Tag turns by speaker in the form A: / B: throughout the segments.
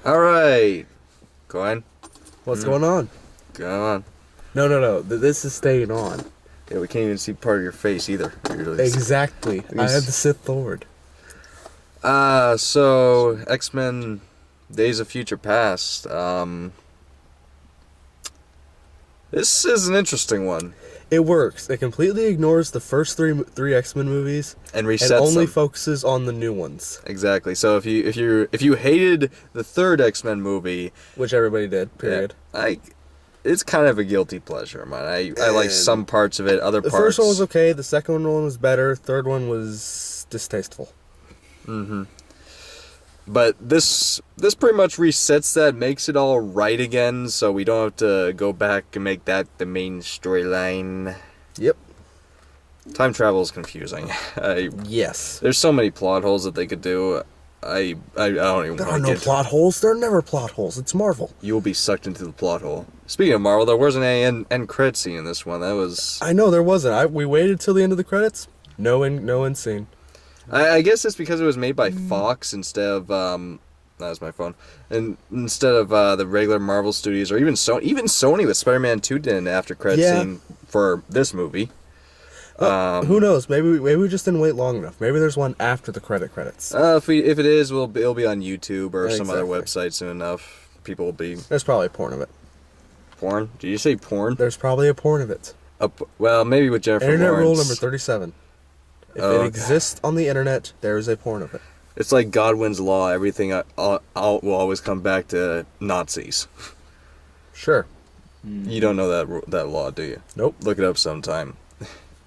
A: All right. Go on.
B: What's going on?
A: Go on.
B: No. This is staying on.
A: Yeah, we can't even see part of your face either.
B: Exactly. I am the Sith Lord.
A: So X-Men Days of Future Past. This is an interesting one.
B: It works. It completely ignores the first three X-Men movies
A: And resets
B: and only
A: them.
B: focuses on the new ones,
A: Exactly. So if you hated the third X-Men movie,
B: which everybody did. Period.
A: it's kind of a guilty pleasure of mine. I like some parts of it, other
B: The
A: parts.
B: first one was okay. The second one was better. Third one was distasteful.
A: Mm-hmm. But this pretty much resets that, makes it all right again, so we don't have to go back and make that the main storyline.
B: Yep.
A: Time travel is confusing.
B: Yes.
A: There's so many plot holes that they could do. I don't even
B: There are
A: want to
B: no
A: get
B: plot holes. There are never plot holes. It's Marvel.
A: You will be sucked into the plot hole. Speaking of Marvel, there wasn't any end credit scene in this one. That was...
B: I know there wasn't. We waited till the end of the credits. No end scene.
A: I guess it's because it was made by Fox instead of that was my phone, and instead of the regular Marvel Studios or even Sony. Even Sony with Spider-Man 2 did an after credit scene for this movie.
B: Who knows? Maybe we just didn't wait long enough. Maybe there's one after the credits.
A: If it is, it'll be on YouTube or some other
B: Exactly.
A: website soon enough. People will be
B: There's probably a porn of it.
A: porn. Did you say porn?
B: There's probably a porn of it.
A: Well, maybe with Jennifer
B: Internet
A: Lawrence.
B: rule number 37. If
A: Oh,
B: it
A: okay.
B: exists on the internet, there is a porn of it.
A: It's like Godwin's law. Everything will always come back to Nazis.
B: Sure.
A: You don't know that law, do you?
B: Nope.
A: Look it up sometime.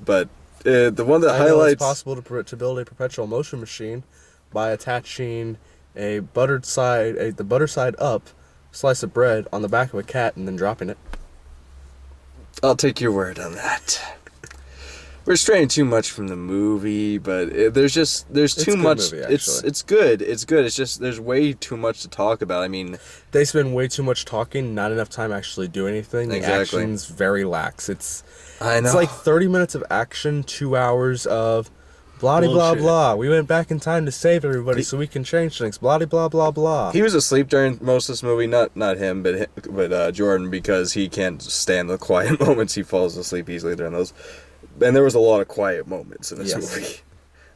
A: But the one that
B: I know
A: highlights...
B: it's possible to build a perpetual motion machine by attaching the butter side up slice of bread on the back of a cat and then dropping it.
A: I'll take your word on that. We're straying too much from the movie, but there's too much.
B: Movie,
A: It's good. It's good. It's just there's way too much to talk about. I mean,
B: They spend way too much talking, not enough time actually do anything. The
A: Exactly.
B: action's very lax. It's
A: I know.
B: It's like 30 minutes of action, 2 hours of blah blah
A: Bullshit.
B: blah. We went back in time to save everybody so we can change things. Blah blah blah blah.
A: He was asleep during most of this movie. Not him, but Jordan, because he can't stand the quiet moments. He falls asleep easily during those. And there was a lot of quiet moments in this
B: Yes.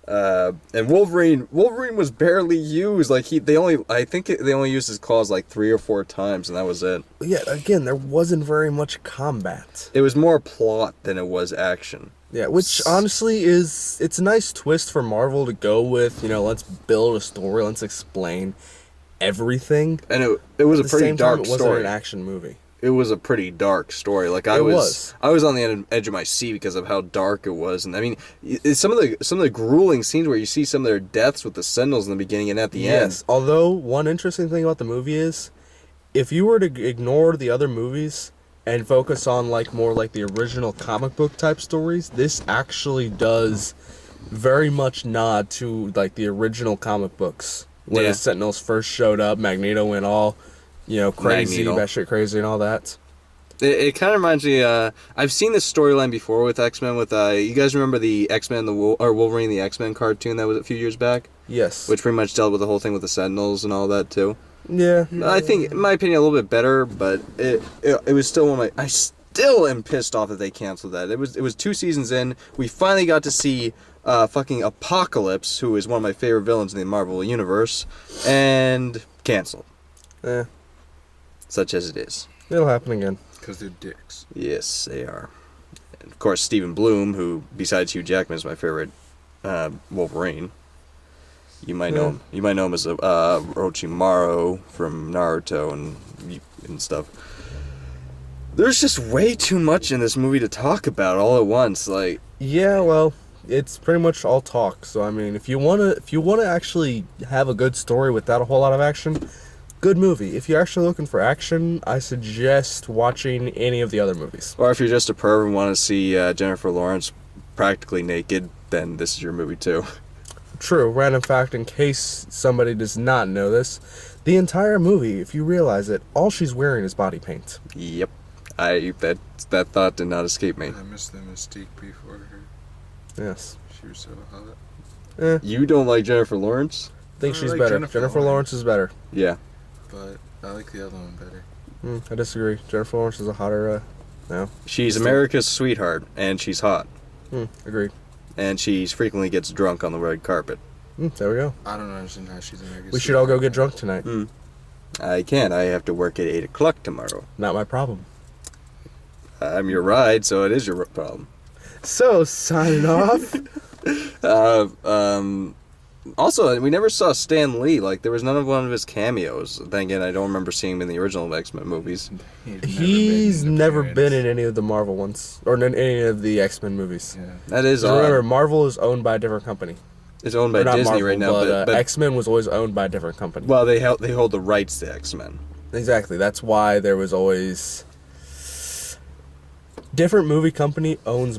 A: movie. And Wolverine was barely used. Like I think they only used his claws like 3 or 4 times, and that was it.
B: Yeah, again, there wasn't very much combat.
A: It was more plot than it was action.
B: Yeah, which honestly it's a nice twist for Marvel to go with. Let's build a story, let's explain everything.
A: And it was a
B: At the
A: pretty
B: same
A: dark
B: time, it wasn't
A: story.
B: an action movie.
A: It was a pretty dark story. Like I
B: It
A: was on the edge of my seat because of how dark it was. And I mean, some of the grueling scenes where you see some of their deaths with the Sentinels in the beginning and at the
B: Yes,
A: end.
B: although one interesting thing about the movie is, if you were to ignore the other movies and focus on more like the original comic book type stories, this actually does very much nod to like the original comic books when
A: Yeah.
B: the Sentinels first showed up. Magneto went all, crazy,
A: Magneto.
B: batshit crazy, and all that.
A: It kind of reminds me. I've seen this storyline before with X-Men. With you guys remember the X-Men, or Wolverine, the X-Men cartoon that was a few years back,
B: Yes.
A: which pretty much dealt with the whole thing with the Sentinels and all that too.
B: Yeah.
A: I think, in my opinion, a little bit better, but it was still one of my. I still am pissed off that they canceled that. It was 2 seasons in. We finally got to see fucking Apocalypse, who is one of my favorite villains in the Marvel universe, and canceled.
B: Eh,
A: Such as it is.
B: it'll happen again.
C: Because they're dicks.
A: Yes, they are. And of course, Stephen Bloom, who besides Hugh Jackman is my favorite Wolverine. You might know him. You might know him as Orochimaru from Naruto and stuff. There's just way too much in this movie to talk about all at once. Like,
B: Yeah, well, it's pretty much all talk. So I mean, if you wanna actually have a good story without a whole lot of action, good movie. If you're actually looking for action, I suggest watching any of the other movies.
A: or if you're just a perv and want to see Jennifer Lawrence practically naked, then this is your movie too.
B: True, random fact in case somebody does not know this, the entire movie, if you realize it, all she's wearing is body paint.
A: Yep. That thought did not escape me.
C: I missed the Mystique before her.
B: Yes.
C: She was so hot.
A: You don't like Jennifer Lawrence?
B: Think
C: I
B: she's
C: like
B: better.
C: Jennifer
B: Jennifer Lawrence is better.
A: Yeah.
C: but I like the other one better.
B: I disagree. Jennifer Lawrence is a hotter. No.
A: She's America's sweetheart, and she's hot,
B: Agreed.
A: and she frequently gets drunk on the red carpet.
B: There we go.
C: I don't understand how she's America's
B: We should all go get
C: sweetheart.
B: drunk tonight.
A: I can't. I have to work at 8 o'clock tomorrow.
B: Not my problem.
A: I'm your ride, so it is your problem.
B: So, signing off.
A: Also, we never saw Stan Lee. Like, there was none of one of his cameos. Then again, I don't remember seeing him in the original X-Men movies.
B: He's never been in
C: it.
B: any of the Marvel ones. Or in any of the X-Men movies.
C: Yeah.
A: That is
B: So remember,
A: odd.
B: Marvel is owned by a different company.
A: It's owned by
B: Or not
A: Disney
B: Marvel,
A: right now, but
B: X-Men was always owned by a different company.
A: well, they hold the rights to X-Men.
B: Exactly. That's why there was always different movie company owns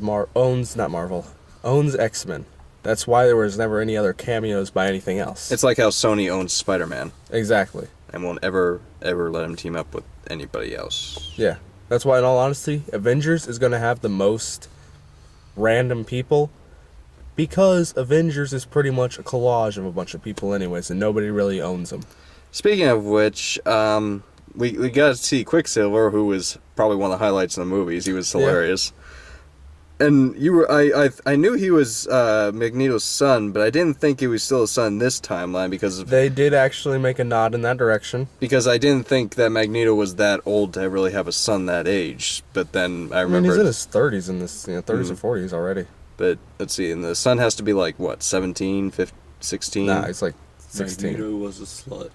B: X-Men. That's why there was never any other cameos by anything else.
A: It's like how Sony owns Spider-Man
B: Exactly.
A: and won't ever let him team up with anybody else.
B: Yeah. That's why, in all honesty, Avengers is going to have the most random people because Avengers is pretty much a collage of a bunch of people anyways, and nobody really owns them.
A: Speaking of which, we got to see Quicksilver, who was probably one of the highlights in the movies. He was hilarious. And I knew he was Magneto's son, but I didn't think he was still his son this timeline because
B: They did actually make a nod in that direction.
A: I didn't think that Magneto was that old to really have a son that age. But then I
B: I mean,
A: remember.
B: he's in his 30s in this, 30s or 40s already.
A: But let's see, and the son has to be like what, 17, 15, 16?
B: Nah, he's like 16.
C: Magneto was a slut.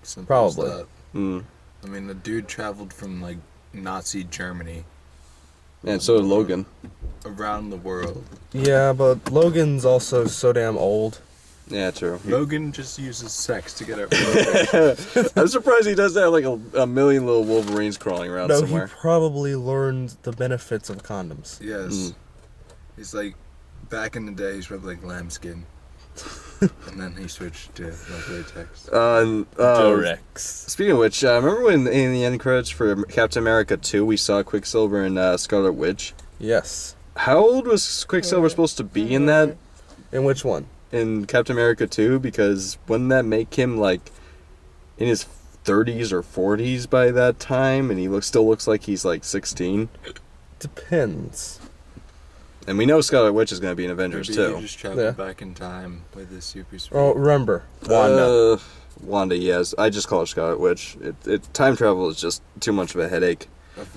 C: Simple
B: Probably.
C: as that.
A: Mm.
C: I mean, the dude traveled from like Nazi Germany
A: And so did Logan.
C: around the world.
B: Yeah, but Logan's also so damn old.
A: Yeah, true.
C: Logan just uses sex to get out.
A: I'm surprised he doesn't have like a million little Wolverines crawling around
B: No,
A: somewhere.
B: he probably learned the benefits of condoms.
C: Yes. He's like, back in the day, he's probably like lambskin. And then he switched to like latex.
A: Speaking of which, remember when in the end credits for Captain America 2 we saw Quicksilver and Scarlet Witch?
B: Yes.
A: How old was Quicksilver supposed to be in that?
B: In which one?
A: In Captain America 2? Because wouldn't that make him like in his 30s or 40s by that time? And he still looks like he's like 16?
B: Depends.
A: And we know Scarlet Witch is going to be in Avengers
C: Maybe
A: too.
C: you just travel
B: Yeah.
C: back in time with his super speed.
B: Oh, remember, Wanda.
A: Wanda, yes. I just call her Scarlet Witch. Time travel is just too much of a headache.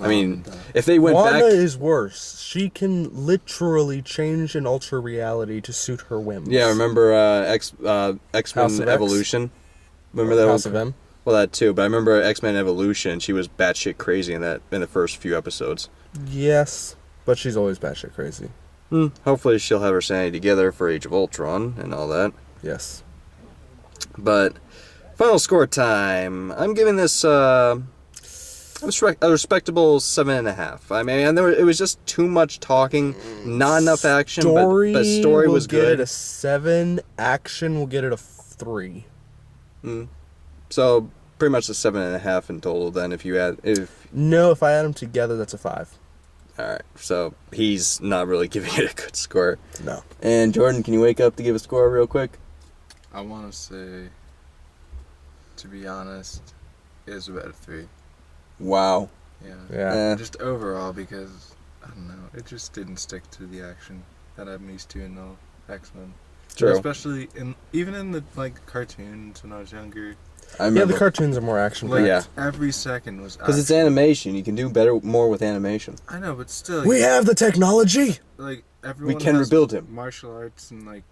A: I mean, if they went
B: Wanda
A: back...
B: is worse. She can literally change and alter reality to suit her whims.
A: Yeah, remember
B: House
A: X-Men
B: of X?
A: Evolution? Remember that
B: House
A: one?
B: of M?
A: Well, that too, but I remember X-Men Evolution. She was batshit crazy in the first few episodes.
B: Yes, but she's always batshit crazy.
A: Hopefully she'll have her sanity together for Age of Ultron and all that.
B: Yes.
A: But final score time. I'm giving this a respectable 7.5. I mean, it was just too much talking, not enough action, but story
B: will
A: was
B: get it
A: good.
B: a 7. Action will get it a 3.
A: So pretty much a 7.5 in total. Then
B: No, if I add them together, that's a 5.
A: all right. So he's not really giving it a good score.
B: No.
A: And Jordan, can you wake up to give a score real quick?
C: I want to say, to be honest, it was about a 3.
A: Wow.
C: Yeah.
B: Yeah.
C: Just overall, because, I don't know, it just didn't stick to the action that I'm used to in the X-Men.
A: True.
C: Especially even in the cartoons when I was younger.
A: I
B: Yeah,
A: remember.
B: the cartoons are more action.
C: Like
A: Yeah.
C: every second was
A: Because it's
C: action.
A: animation. You can do more with animation.
C: I know, but still,
B: We have the technology.
C: like everyone
A: can
C: has
A: rebuild him.
C: martial arts and like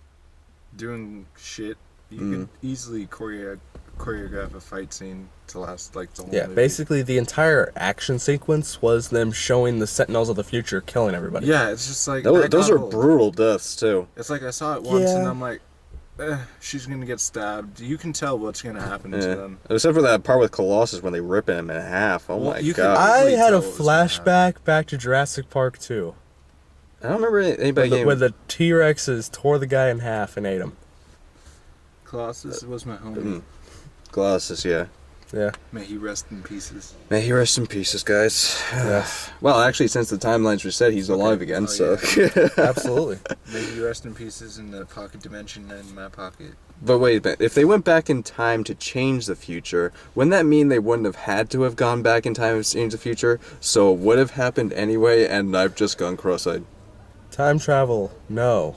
C: doing shit. You could easily choreograph a fight scene to last like the whole
B: Yeah,
C: movie.
B: basically the entire action sequence was them showing the Sentinels of the future killing everybody.
C: Yeah, it's just like
A: Those
C: that
A: are
C: got old.
A: brutal deaths too.
C: It's like I saw it once
B: Yeah.
C: and I'm like, she's gonna get stabbed. You can tell what's gonna happen to
A: Yeah.
C: them.
A: Except for that part with Colossus when they ripping him in half. Oh
C: Well,
A: my
C: you can-
A: god.
B: I
C: Easily
B: had a
C: tell what was gonna
B: flashback back to Jurassic Park 2.
A: I don't remember anybody getting...
B: Where the T-Rexes tore the guy in half and ate him.
C: Colossus was my homie.
A: Colossus, yeah.
B: Yeah.
C: May he rest in pieces.
A: May he rest in pieces, guys.
B: Yeah.
A: Well, actually, since the timeline's reset, he's alive again,
C: Oh,
A: so...
B: Absolutely.
C: May he rest in pieces in the pocket dimension and my pocket.
A: But wait a minute. If they went back in time to change the future, wouldn't that mean they wouldn't have had to have gone back in time to change the future? So it would have happened anyway, and I've just gone cross-eyed.
B: Time travel, no.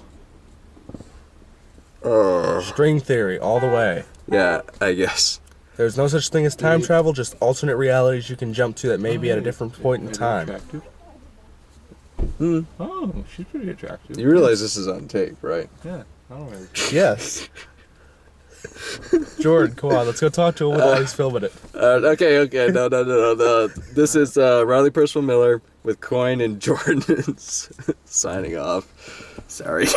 B: String theory, all the way.
A: Yeah, I guess.
B: There's no such thing as time travel, just alternate realities you can jump to that may be at a different point in
C: Pretty
B: time.
C: attractive.
A: Hmm.
C: Oh, she's pretty attractive.
A: You realize this is on tape, right?
C: Yeah. I don't really.
B: Yes. Jordan, come on, let's go talk to him while he's filming it.
A: Okay. No. This is Riley Percival Miller with Coin and Jordan signing off. Sorry.